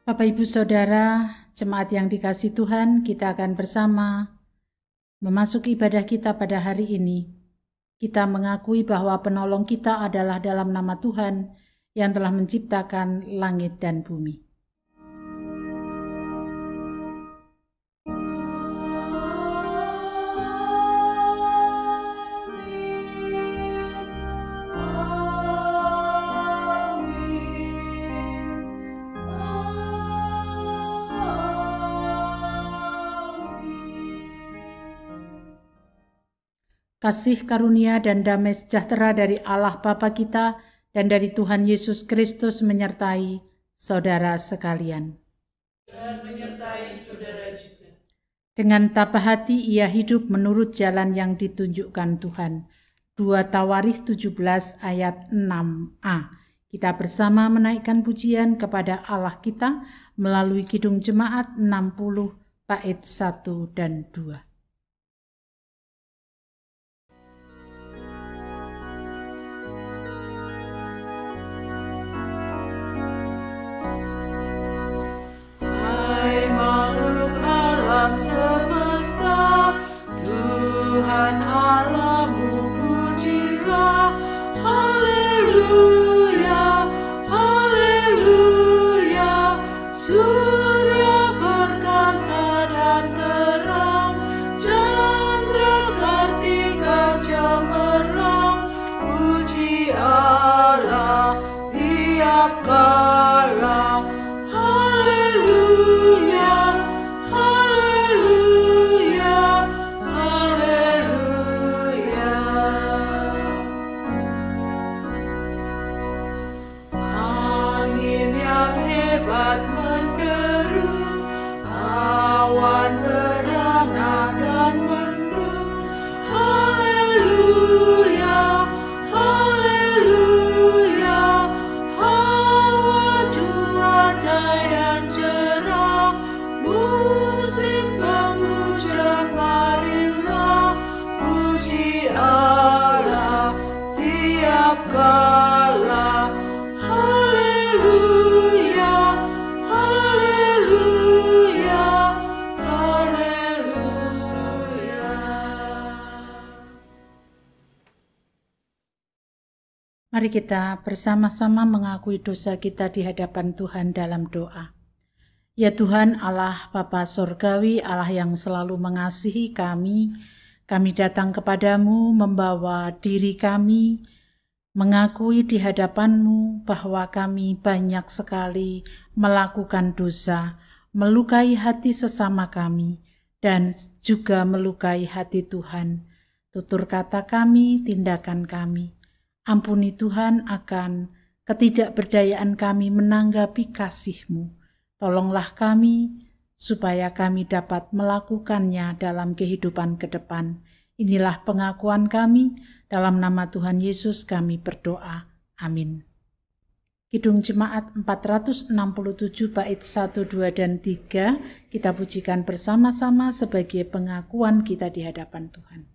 Bapak Ibu Saudara, jemaat yang dikasihi Tuhan, kita akan bersama memasuki ibadah kita pada hari ini. Kita mengakui bahwa penolong kita adalah dalam nama Tuhan yang telah menciptakan langit dan bumi. Kasih karunia dan damai sejahtera dari Allah Bapa kita dan dari Tuhan Yesus Kristus menyertai saudara sekalian. Dan menyertai saudara juga. Dengan tabah hati ia hidup menurut jalan yang ditunjukkan Tuhan. 2 Tawarikh 17 ayat 6a. Kita bersama menaikkan pujian kepada Allah kita melalui Kidung Jemaat 60 bait 1 dan 2. Semesta, Tuhan Allahmu pujilah, haleluya, haleluya. Surya perkasa dan terang, candra kartika cemerlang, puji Allah tiap kala. Mari kita bersama-sama mengakui dosa kita di hadapan Tuhan dalam doa. Ya Tuhan Allah Bapa Sorgawi, Allah yang selalu mengasihi kami datang kepadamu membawa diri kami, mengakui di hadapan-Mu bahwa kami banyak sekali melakukan dosa, melukai hati sesama kami, dan juga melukai hati Tuhan. Tutur kata kami, tindakan kami. Ampuni Tuhan akan ketidakberdayaan kami menanggapi kasih-Mu. Tolonglah kami supaya kami dapat melakukannya dalam kehidupan ke depan. Inilah pengakuan kami, dalam nama Tuhan Yesus kami berdoa. Amin. Kidung Jemaat 467 bait 1, 2, dan 3 kita pujikan bersama-sama sebagai pengakuan kita di hadapan Tuhan.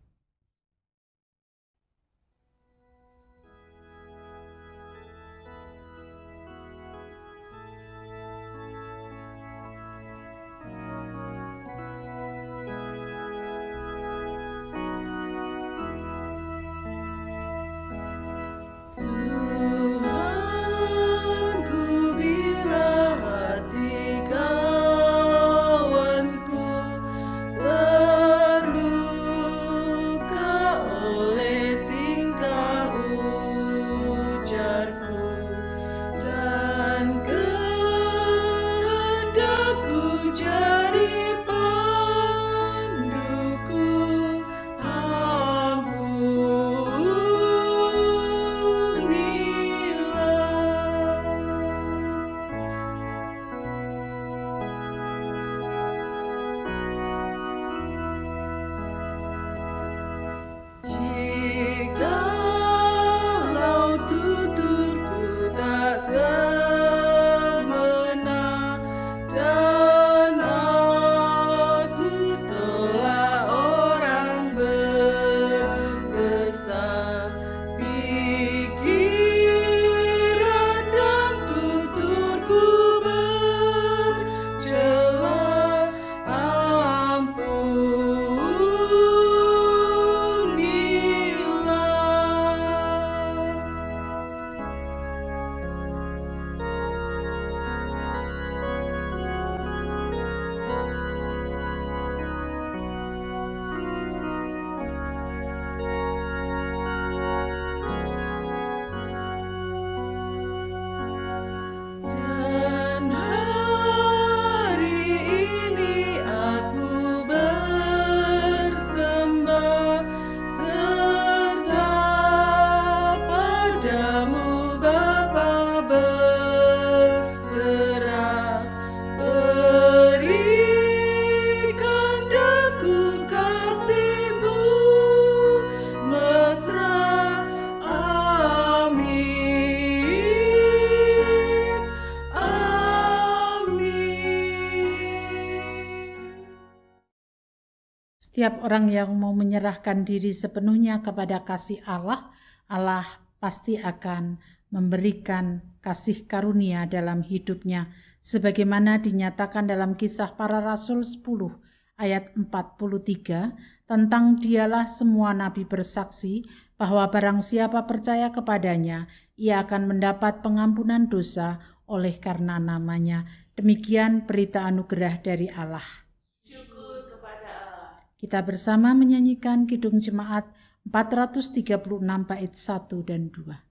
Setiap orang yang mau menyerahkan diri sepenuhnya kepada kasih Allah, Allah pasti akan memberikan kasih karunia dalam hidupnya, sebagaimana dinyatakan dalam Kisah Para Rasul 10 ayat 43, tentang dialah semua nabi bersaksi bahwa barang siapa percaya kepadanya, ia akan mendapat pengampunan dosa oleh karena namanya. Demikian berita anugerah dari Allah. Kita bersama menyanyikan Kidung Jemaat 436 bait 1 dan 2.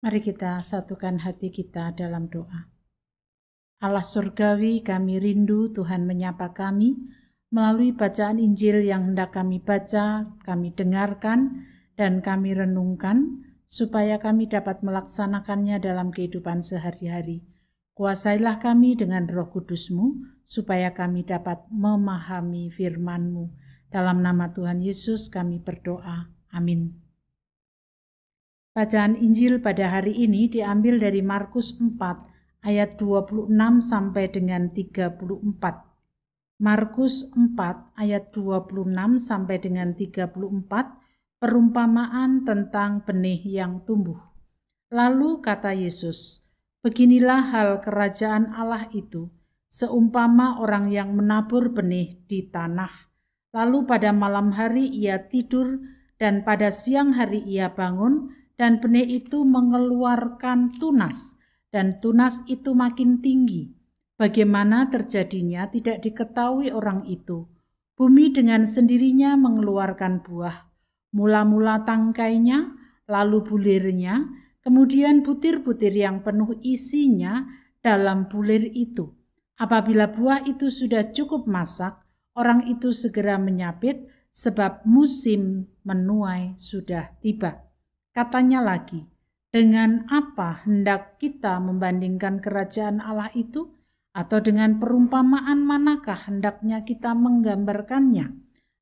Mari kita satukan hati kita dalam doa. Allah surgawi, kami rindu Tuhan menyapa kami melalui bacaan Injil yang hendak kami baca, kami dengarkan, dan kami renungkan, supaya kami dapat melaksanakannya dalam kehidupan sehari-hari. Kuasailah kami dengan Roh Kudus-Mu, supaya kami dapat memahami firman-Mu. Dalam nama Tuhan Yesus kami berdoa. Amin. Bacaan Injil pada hari ini diambil dari Markus 4 ayat 26 sampai dengan 34. Markus 4 ayat 26 sampai dengan 34, perumpamaan tentang benih yang tumbuh. Lalu kata Yesus, "Beginilah hal kerajaan Allah itu, seumpama orang yang menabur benih di tanah. Lalu pada malam hari ia tidur, dan pada siang hari ia bangun, dan benih itu mengeluarkan tunas, dan tunas itu makin tinggi. Bagaimana terjadinya tidak diketahui orang itu. Bumi dengan sendirinya mengeluarkan buah. Mula-mula tangkainya, lalu bulirnya, kemudian butir-butir yang penuh isinya dalam bulir itu. Apabila buah itu sudah cukup masak, orang itu segera menyabit sebab musim menuai sudah tiba. Katanya lagi, dengan apa hendak kita membandingkan kerajaan Allah itu? Atau dengan perumpamaan manakah hendaknya kita menggambarkannya?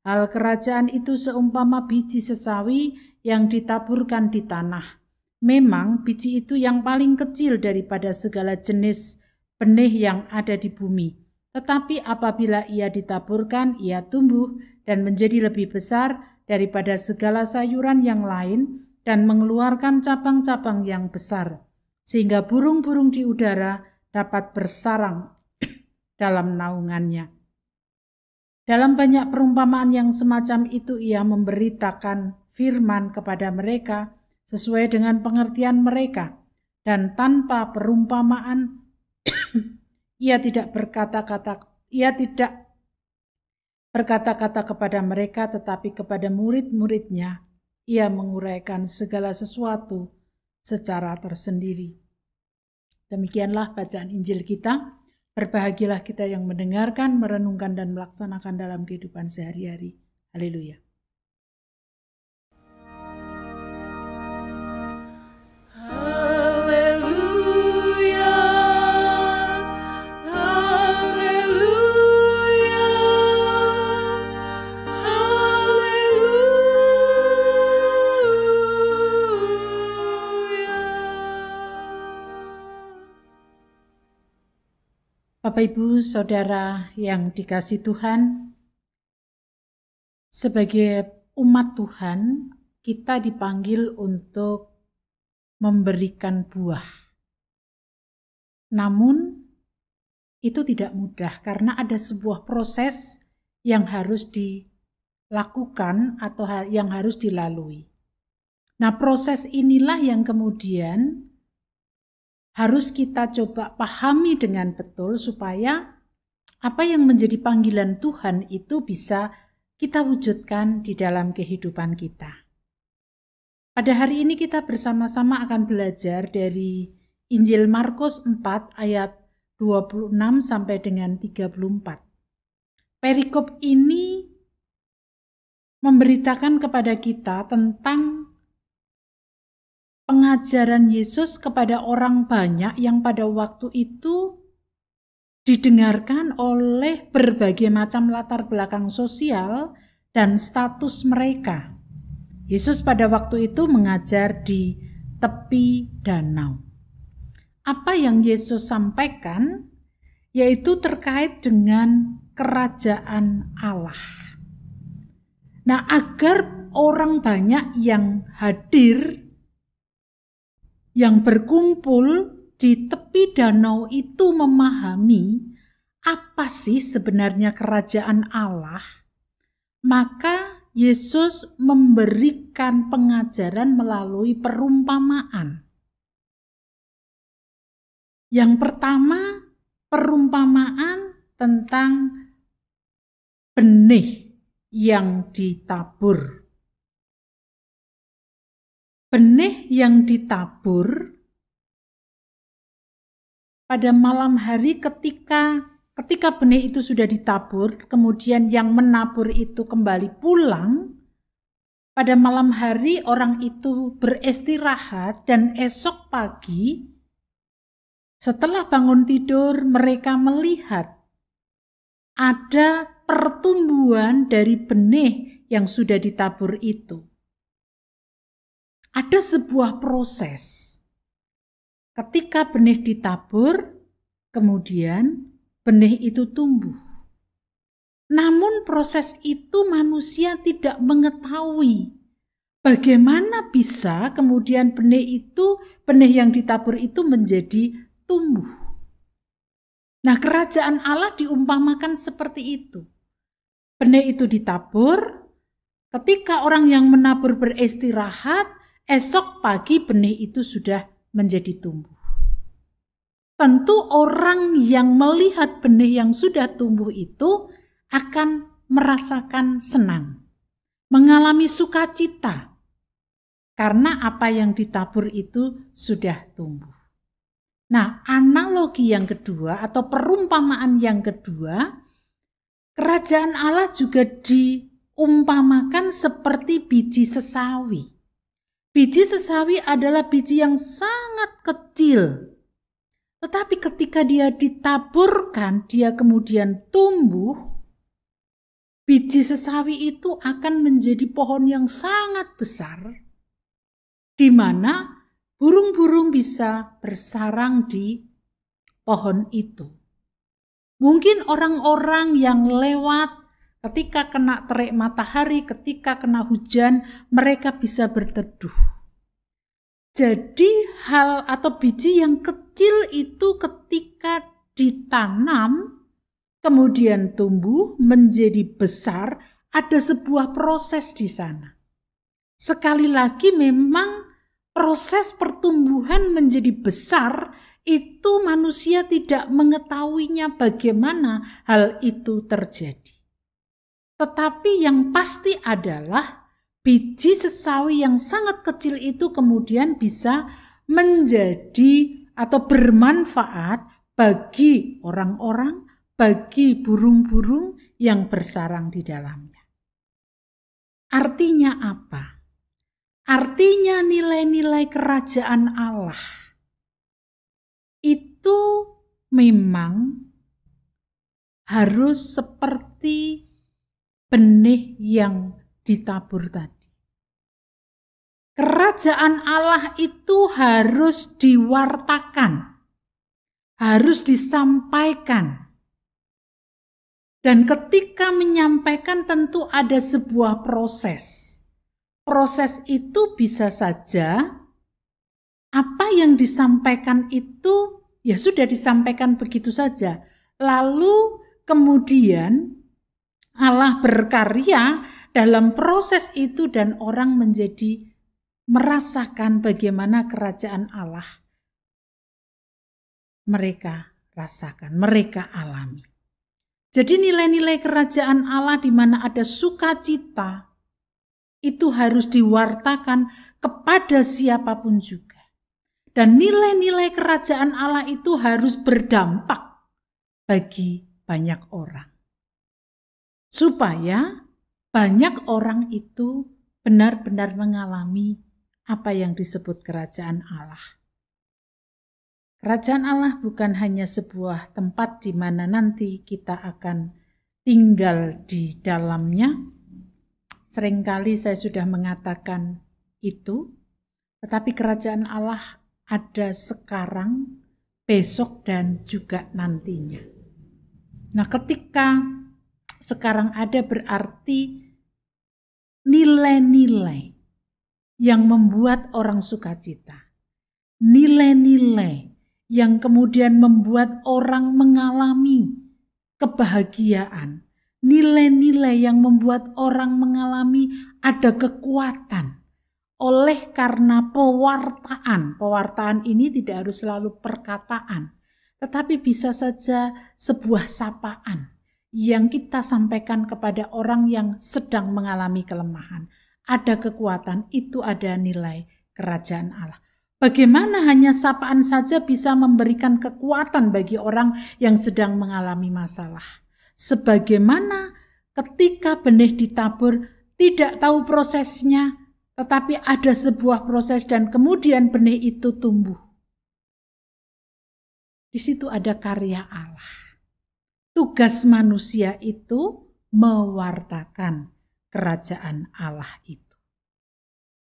Hal kerajaan itu seumpama biji sesawi yang ditaburkan di tanah. Memang biji itu yang paling kecil daripada segala jenis benih yang ada di bumi. Tetapi apabila ia ditaburkan, ia tumbuh dan menjadi lebih besar daripada segala sayuran yang lain dan mengeluarkan cabang-cabang yang besar, sehingga burung-burung di udara dapat bersarang dalam naungannya. Dalam banyak perumpamaan yang semacam itu ia memberitakan firman kepada mereka sesuai dengan pengertian mereka, dan tanpa perumpamaan ia tidak berkata-kata kepada mereka, tetapi kepada murid-muridnya ia menguraikan segala sesuatu secara tersendiri. Demikianlah bacaan Injil kita. Berbahagialah kita yang mendengarkan, merenungkan, dan melaksanakan dalam kehidupan sehari-hari. Haleluya. Bapak, Ibu, Saudara yang dikasihi Tuhan, sebagai umat Tuhan, kita dipanggil untuk memberikan buah. Namun, itu tidak mudah karena ada sebuah proses yang harus dilakukan atau yang harus dilalui. Nah, proses inilah yang kemudian harus kita coba pahami dengan betul supaya apa yang menjadi panggilan Tuhan itu bisa kita wujudkan di dalam kehidupan kita. Pada hari ini kita bersama-sama akan belajar dari Injil Markus 4 ayat 26 sampai dengan 34. Perikop ini memberitakan kepada kita tentang pengajaran Yesus kepada orang banyak yang pada waktu itu didengarkan oleh berbagai macam latar belakang sosial dan status mereka. Yesus pada waktu itu mengajar di tepi danau. Apa yang Yesus sampaikan yaitu terkait dengan kerajaan Allah. Nah, agar orang banyak yang hadir, yang berkumpul di tepi danau itu memahami apa sih sebenarnya kerajaan Allah, maka Yesus memberikan pengajaran melalui perumpamaan. Yang pertama, perumpamaan tentang benih yang ditabur. Benih yang ditabur pada malam hari ketika benih itu sudah ditabur, kemudian yang menabur itu kembali pulang, pada malam hari orang itu beristirahat dan esok pagi setelah bangun tidur mereka melihat ada pertumbuhan dari benih yang sudah ditabur itu. Ada sebuah proses. Ketika benih ditabur, kemudian benih itu tumbuh. Namun proses itu manusia tidak mengetahui bagaimana bisa kemudian benih yang ditabur itu menjadi tumbuh. Nah, kerajaan Allah diumpamakan seperti itu. Benih itu ditabur, ketika orang yang menabur beristirahat, esok pagi benih itu sudah menjadi tumbuh. Tentu orang yang melihat benih yang sudah tumbuh itu akan merasakan senang. mengalami sukacita karena apa yang ditabur itu sudah tumbuh. Nah, analogi yang kedua atau perumpamaan yang kedua, kerajaan Allah juga diumpamakan seperti biji sesawi. Biji sesawi adalah biji yang sangat kecil. Tetapi ketika dia ditaburkan, dia kemudian tumbuh, biji sesawi itu akan menjadi pohon yang sangat besar, di mana burung-burung bisa bersarang di pohon itu. Mungkin orang-orang yang lewat ketika kena terik matahari, ketika kena hujan, mereka bisa berteduh. Jadi hal atau biji yang kecil itu ketika ditanam, kemudian tumbuh menjadi besar, ada sebuah proses di sana. Sekali lagi memang proses pertumbuhan menjadi besar itu manusia tidak mengetahuinya bagaimana hal itu terjadi. Tetapi yang pasti adalah biji sesawi yang sangat kecil itu kemudian bisa menjadi atau bermanfaat bagi orang-orang, bagi burung-burung yang bersarang di dalamnya. Artinya apa? Artinya nilai-nilai kerajaan Allah itu memang harus seperti benih yang ditabur tadi. Kerajaan Allah itu harus diwartakan, harus disampaikan. Dan ketika menyampaikan tentu ada sebuah proses. Proses itu bisa saja apa yang disampaikan itu ya sudah disampaikan begitu saja. Lalu kemudian Allah berkarya dalam proses itu dan orang menjadi merasakan bagaimana kerajaan Allah mereka rasakan, mereka alami. Jadi nilai-nilai kerajaan Allah di mana ada sukacita itu harus diwartakan kepada siapapun juga. Dan nilai-nilai kerajaan Allah itu harus berdampak bagi banyak orang. Supaya banyak orang itu benar-benar mengalami apa yang disebut kerajaan Allah. Kerajaan Allah bukan hanya sebuah tempat di mana nanti kita akan tinggal di dalamnya. Seringkali saya sudah mengatakan itu, tetapi kerajaan Allah ada sekarang, besok, dan juga nantinya. Nah, ketika sekarang ada berarti nilai-nilai yang membuat orang sukacita. Nilai-nilai yang kemudian membuat orang mengalami kebahagiaan. Nilai-nilai yang membuat orang mengalami ada kekuatan. Oleh karena pewartaan. Pewartaan ini tidak harus selalu perkataan. Tetapi bisa saja sebuah sapaan yang kita sampaikan kepada orang yang sedang mengalami kelemahan. Ada kekuatan, itu ada nilai kerajaan Allah. Bagaimana hanya sapaan saja bisa memberikan kekuatan bagi orang yang sedang mengalami masalah. Sebagaimana ketika benih ditabur tidak tahu prosesnya, tetapi ada sebuah proses dan kemudian benih itu tumbuh. Di situ ada karya Allah. Tugas manusia itu mewartakan kerajaan Allah itu.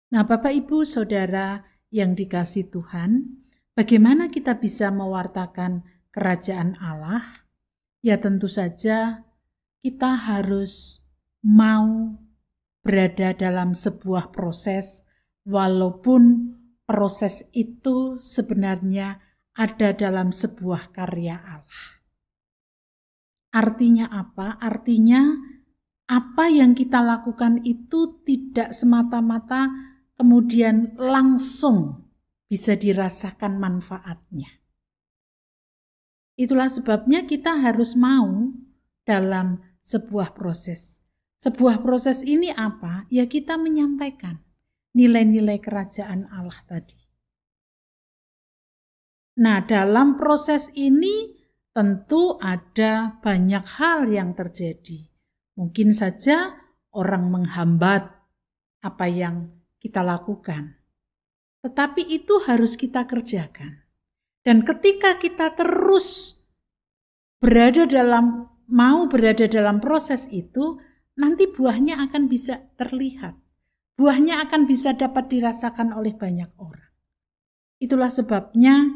Nah, Bapak, Ibu, Saudara yang dikasihi Tuhan, bagaimana kita bisa mewartakan kerajaan Allah? Ya tentu saja kita harus mau berada dalam sebuah proses, walaupun proses itu sebenarnya ada dalam sebuah karya Allah. Artinya apa? Artinya apa yang kita lakukan itu tidak semata-mata kemudian langsung bisa dirasakan manfaatnya. Itulah sebabnya kita harus mau dalam sebuah proses. Sebuah proses ini apa? Ya kita menyampaikan nilai-nilai kerajaan Allah tadi. Nah, dalam proses ini tentu ada banyak hal yang terjadi. Mungkin saja orang menghambat apa yang kita lakukan. Tetapi itu harus kita kerjakan. Dan ketika kita terus mau berada dalam proses itu, nanti buahnya akan bisa terlihat. Buahnya akan bisa dapat dirasakan oleh banyak orang. Itulah sebabnya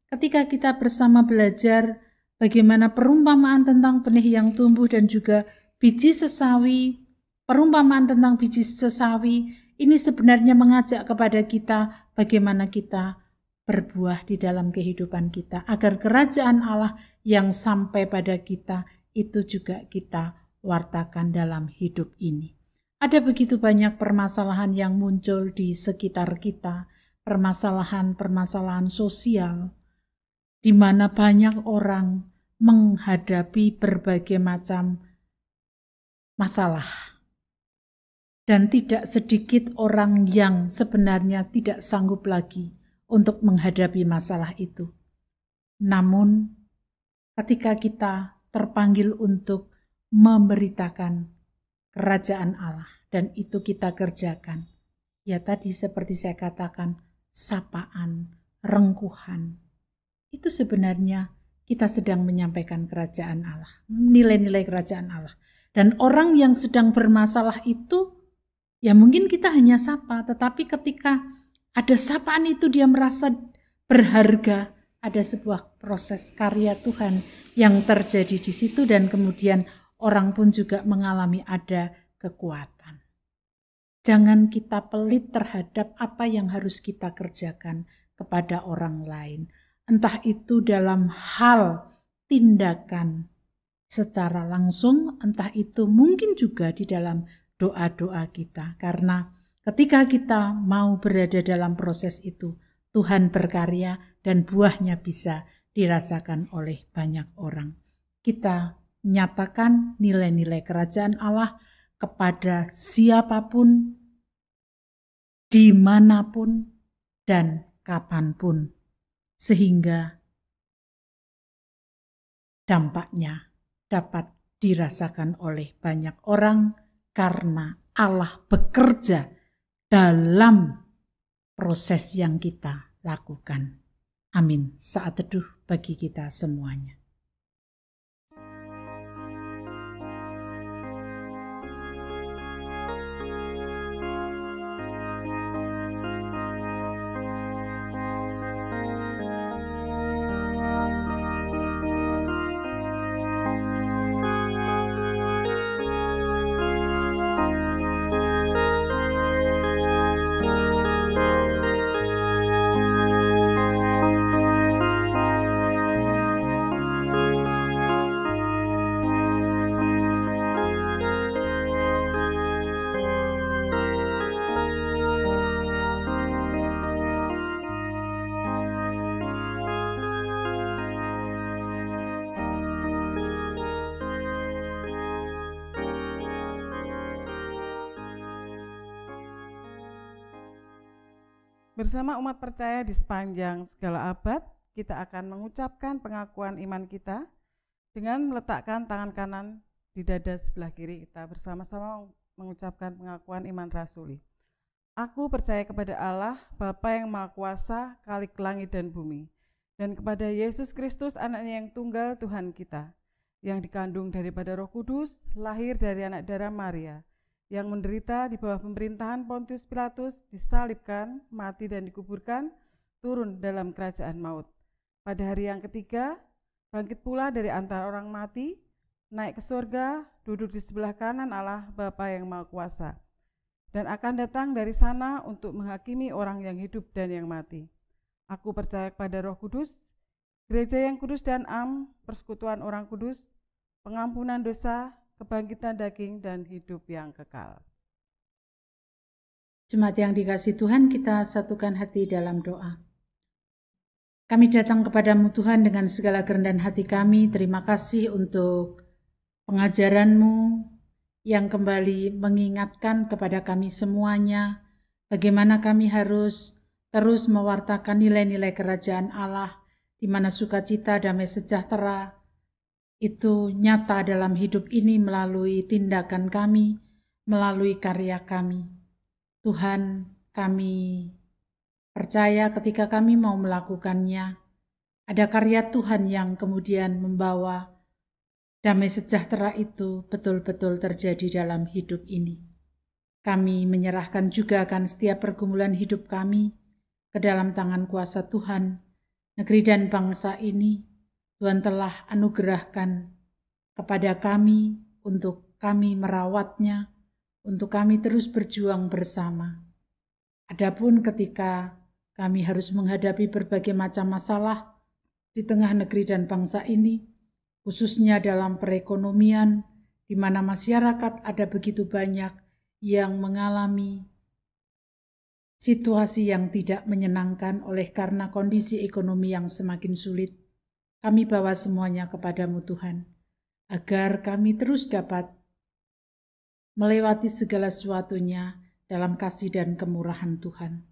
ketika kita bersama belajar bagaimana perumpamaan tentang benih yang tumbuh dan juga biji sesawi, perumpamaan tentang biji sesawi, ini sebenarnya mengajak kepada kita bagaimana kita berbuah di dalam kehidupan kita, agar kerajaan Allah yang sampai pada kita itu juga kita wartakan dalam hidup ini. Ada begitu banyak permasalahan yang muncul di sekitar kita, permasalahan-permasalahan sosial, di mana banyak orang menghadapi berbagai macam masalah. Dan tidak sedikit orang yang sebenarnya tidak sanggup lagi untuk menghadapi masalah itu. Namun, ketika kita terpanggil untuk memberitakan kerajaan Allah, dan itu kita kerjakan, ya tadi seperti saya katakan, sapaan, rengkuhan, itu sebenarnya kita sedang menyampaikan kerajaan Allah, nilai-nilai kerajaan Allah. Dan orang yang sedang bermasalah itu, ya mungkin kita hanya sapa, tetapi ketika ada sapaan itu dia merasa berharga, ada sebuah proses karya Tuhan yang terjadi di situ, dan kemudian orang pun juga mengalami ada kekuatan. Jangan kita pelit terhadap apa yang harus kita kerjakan kepada orang lain. Entah itu dalam hal tindakan secara langsung, entah itu mungkin juga di dalam doa-doa kita. Karena ketika kita mau berada dalam proses itu, Tuhan berkarya dan buahnya bisa dirasakan oleh banyak orang. Kita nyatakan nilai-nilai kerajaan Allah kepada siapapun, dimanapun, dan kapanpun, sehingga dampaknya dapat dirasakan oleh banyak orang karena Allah bekerja dalam proses yang kita lakukan. Amin. Saat teduh bagi kita semuanya. Bersama umat percaya di sepanjang segala abad, kita akan mengucapkan pengakuan iman kita dengan meletakkan tangan kanan di dada sebelah kiri kita, bersama-sama mengucapkan pengakuan iman rasuli. Aku percaya kepada Allah, Bapa yang Maha Kuasa, Khalik langit dan bumi, dan kepada Yesus Kristus, Anaknya yang tunggal, Tuhan kita, yang dikandung daripada Roh Kudus, lahir dari anak darah Maria, yang menderita di bawah pemerintahan Pontius Pilatus, disalibkan, mati dan dikuburkan, turun dalam kerajaan maut. Pada hari yang ketiga, bangkit pula dari antara orang mati, naik ke surga, duduk di sebelah kanan Allah Bapa yang Maha Kuasa, dan akan datang dari sana untuk menghakimi orang yang hidup dan yang mati. Aku percaya kepada Roh Kudus, gereja yang kudus dan am, persekutuan orang kudus, pengampunan dosa, kebangkitan daging, dan hidup yang kekal. Jemaat yang dikasihi Tuhan, kita satukan hati dalam doa. Kami datang kepadamu Tuhan dengan segala kerendahan hati kami. Terima kasih untuk pengajaran-Mu yang kembali mengingatkan kepada kami semuanya bagaimana kami harus terus mewartakan nilai-nilai kerajaan Allah, di mana sukacita, damai sejahtera itu nyata dalam hidup ini melalui tindakan kami, melalui karya kami. Tuhan, kami percaya ketika kami mau melakukannya, ada karya Tuhan yang kemudian membawa damai sejahtera itu betul-betul terjadi dalam hidup ini. Kami menyerahkan juga akan setiap pergumulan hidup kami ke dalam tangan kuasa Tuhan. Negeri dan bangsa ini Tuhan telah anugerahkan kepada kami untuk kami merawatnya, untuk kami terus berjuang bersama. Adapun ketika kami harus menghadapi berbagai macam masalah di tengah negeri dan bangsa ini, khususnya dalam perekonomian, di mana masyarakat ada begitu banyak yang mengalami situasi yang tidak menyenangkan oleh karena kondisi ekonomi yang semakin sulit. Kami bawa semuanya kepadamu Tuhan, agar kami terus dapat melewati segala sesuatunya dalam kasih dan kemurahan Tuhan.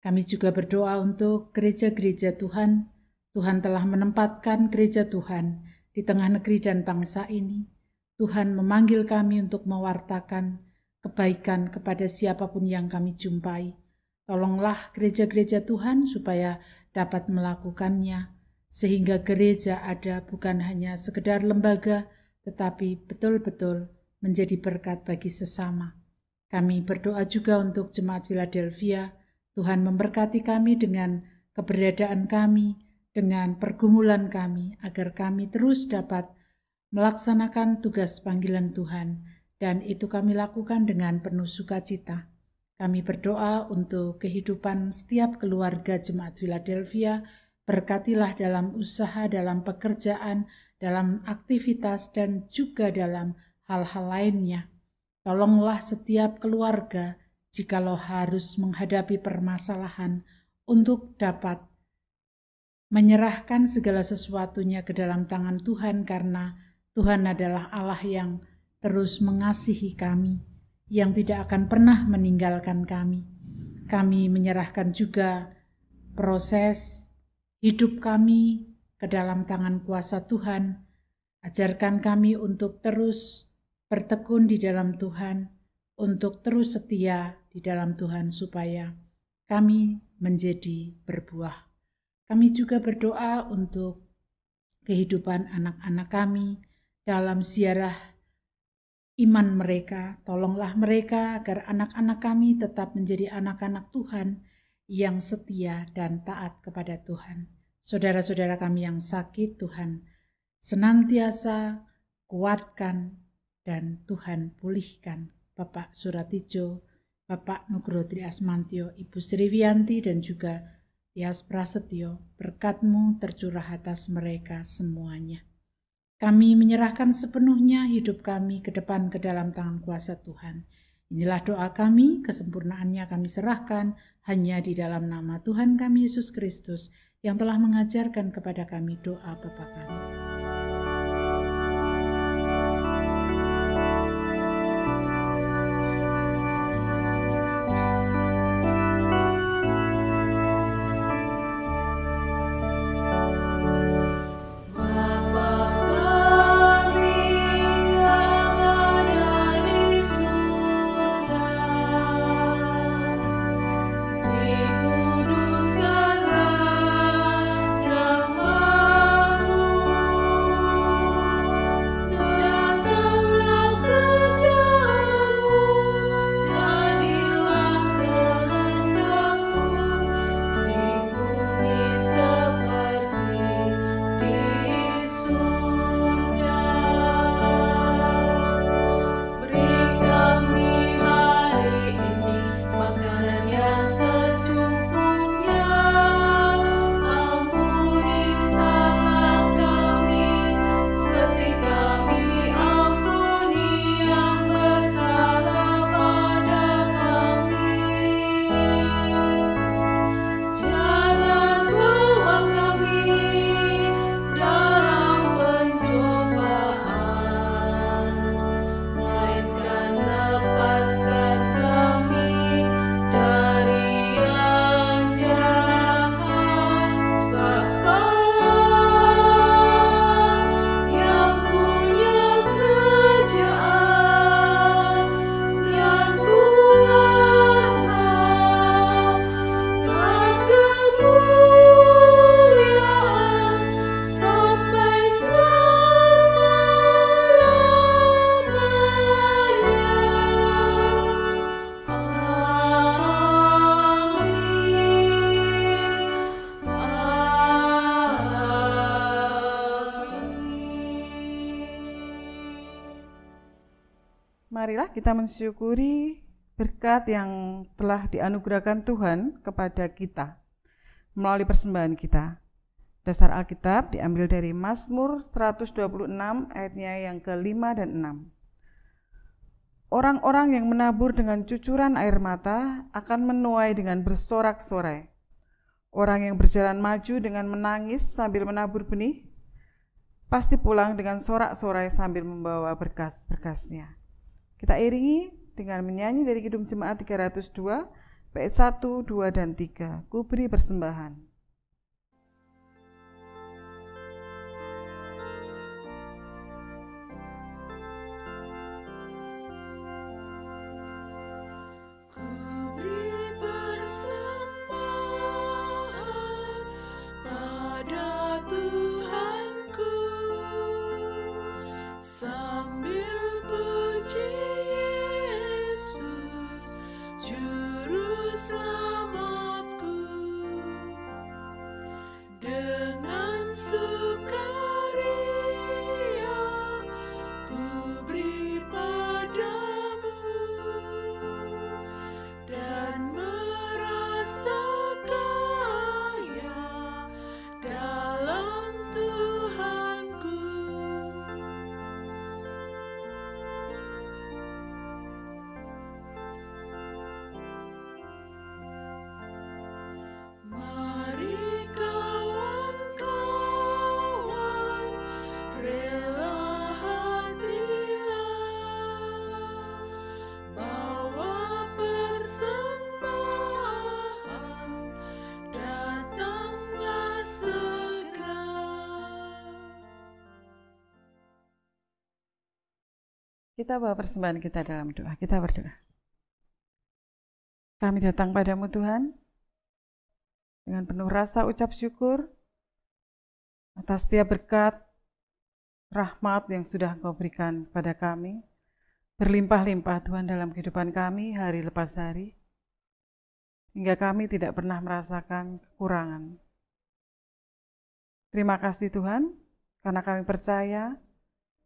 Kami juga berdoa untuk gereja-gereja Tuhan. Tuhan telah menempatkan gereja Tuhan di tengah negeri dan bangsa ini. Tuhan memanggil kami untuk mewartakan kebaikan kepada siapapun yang kami jumpai. Tolonglah gereja-gereja Tuhan supaya dapat melakukannya, sehingga gereja ada bukan hanya sekedar lembaga, tetapi betul-betul menjadi berkat bagi sesama. Kami berdoa juga untuk Jemaat Philadelphia. Tuhan memberkati kami dengan keberadaan kami, dengan pergumulan kami, agar kami terus dapat melaksanakan tugas panggilan Tuhan, dan itu kami lakukan dengan penuh sukacita. Kami berdoa untuk kehidupan setiap keluarga Jemaat Philadelphia. Berkatilah dalam usaha, dalam pekerjaan, dalam aktivitas, dan juga dalam hal-hal lainnya. Tolonglah setiap keluarga jikalau harus menghadapi permasalahan untuk dapat menyerahkan segala sesuatunya ke dalam tangan Tuhan, karena Tuhan adalah Allah yang terus mengasihi kami, yang tidak akan pernah meninggalkan kami. Kami menyerahkan juga proses hidup kami ke dalam tangan kuasa Tuhan. Ajarkan kami untuk terus bertekun di dalam Tuhan, untuk terus setia di dalam Tuhan, supaya kami menjadi berbuah. Kami juga berdoa untuk kehidupan anak-anak kami dalam ziarah iman mereka. Tolonglah mereka agar anak-anak kami tetap menjadi anak-anak Tuhan yang setia dan taat kepada Tuhan. Saudara-saudara kami yang sakit, Tuhan senantiasa kuatkan dan Tuhan pulihkan. Bapak Suratijo, Bapak Nugroho Triasmantio, Ibu Sriwiyanti, dan juga Tias Prasetyo, berkat-Mu tercurah atas mereka semuanya. Kami menyerahkan sepenuhnya hidup kami ke depan ke dalam tangan kuasa Tuhan. Inilah doa kami, kesempurnaannya kami serahkan hanya di dalam nama Tuhan kami Yesus Kristus yang telah mengajarkan kepada kami doa Bapa kami. Dikuduskanlah namamu. marilah kita mensyukuri berkat yang telah dianugerahkan Tuhan kepada kita melalui persembahan kita. Dasar Alkitab diambil dari Mazmur 126 ayatnya yang ke-5 dan 6. Orang-orang yang menabur dengan cucuran air mata akan menuai dengan bersorak-sorai. Orang yang berjalan maju dengan menangis sambil menabur benih, pasti pulang dengan sorak-sorai sambil membawa berkas-berkasnya. Kita iringi dengan menyanyi dari Kidung Jemaat 302, bait 1, 2, dan 3. Ku beri persembahan. Kita bawa persembahan kita dalam doa. Kita berdoa. Kami datang padamu Tuhan dengan penuh rasa ucap syukur atas setiap berkat, rahmat yang sudah Engkau berikan kepada kami. Berlimpah-limpah Tuhan dalam kehidupan kami hari lepas hari, hingga kami tidak pernah merasakan kekurangan. Terima kasih Tuhan, karena kami percaya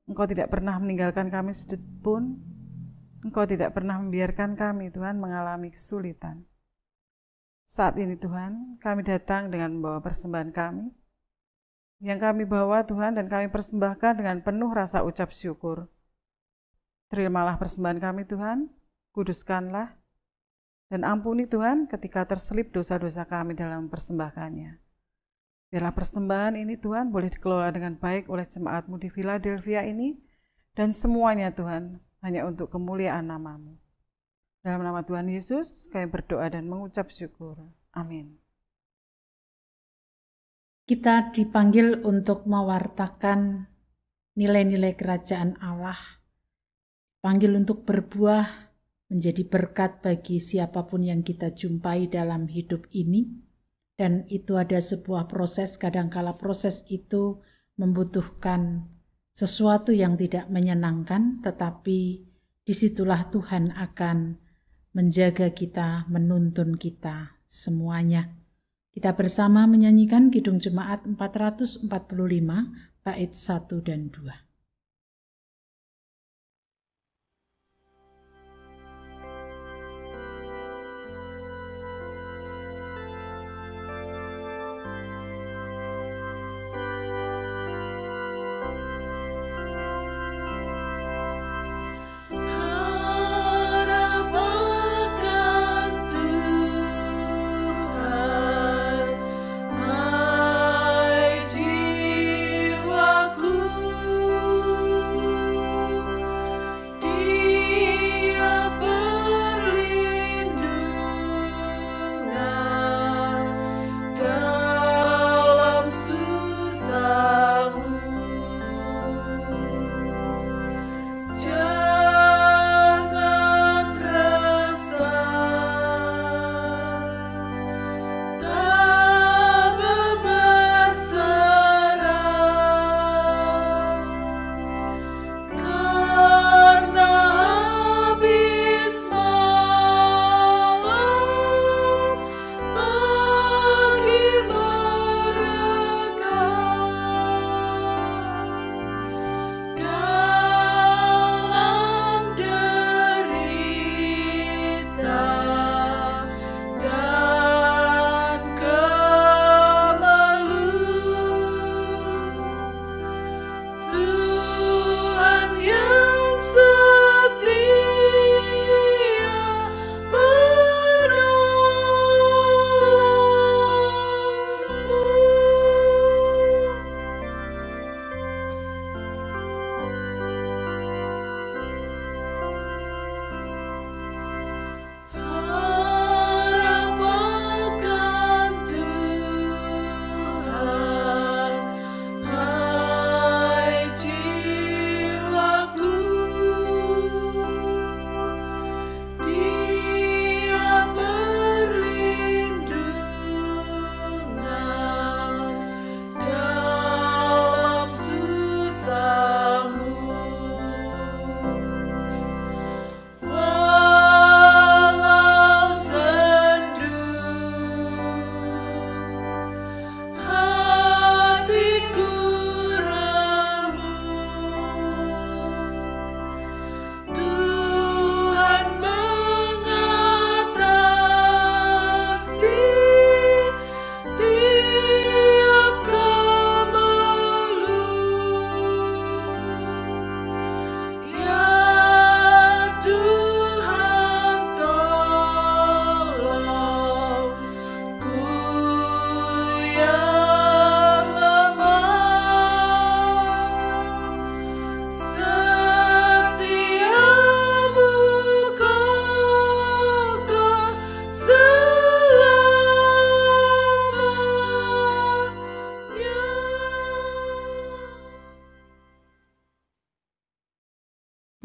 Engkau tidak pernah meninggalkan kami sedikit pun. Engkau tidak pernah membiarkan kami, Tuhan, mengalami kesulitan. Saat ini, Tuhan, kami datang dengan membawa persembahan kami. Yang kami bawa, Tuhan, dan kami persembahkan dengan penuh rasa ucap syukur. Terimalah persembahan kami, Tuhan. Kuduskanlah. Dan ampuni, Tuhan, ketika terselip dosa-dosa kami dalam persembahkannya. Biarlah persembahan ini Tuhan boleh dikelola dengan baik oleh jemaat-Mu di Philadelphia ini dan semuanya Tuhan hanya untuk kemuliaan nama-Mu. Dalam nama Tuhan Yesus kami berdoa dan mengucap syukur. Amin. Kita dipanggil untuk mewartakan nilai-nilai kerajaan Allah, panggil untuk berbuah menjadi berkat bagi siapapun yang kita jumpai dalam hidup ini. Dan itu ada sebuah proses, kadangkala proses itu membutuhkan sesuatu yang tidak menyenangkan, tetapi disitulah Tuhan akan menjaga kita, menuntun kita semuanya. Kita bersama menyanyikan Kidung Jemaat 445, bait 1 dan 2. Jiwaku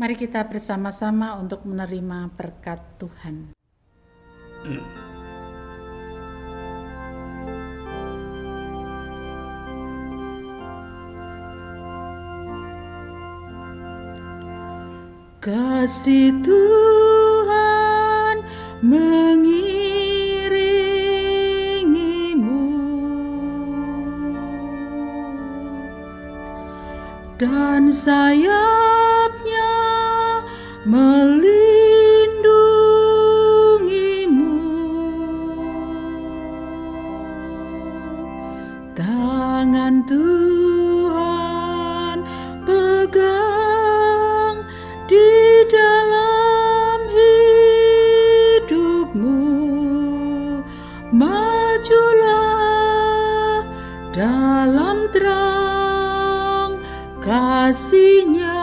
Mari kita bersama-sama untuk menerima berkat Tuhan. Kasih Tuhan mengiringimu dan sayapnya melindungimu. Tangan Tuhan pegang di dalam hidupmu. Majulah dalam terang kasih-Nya.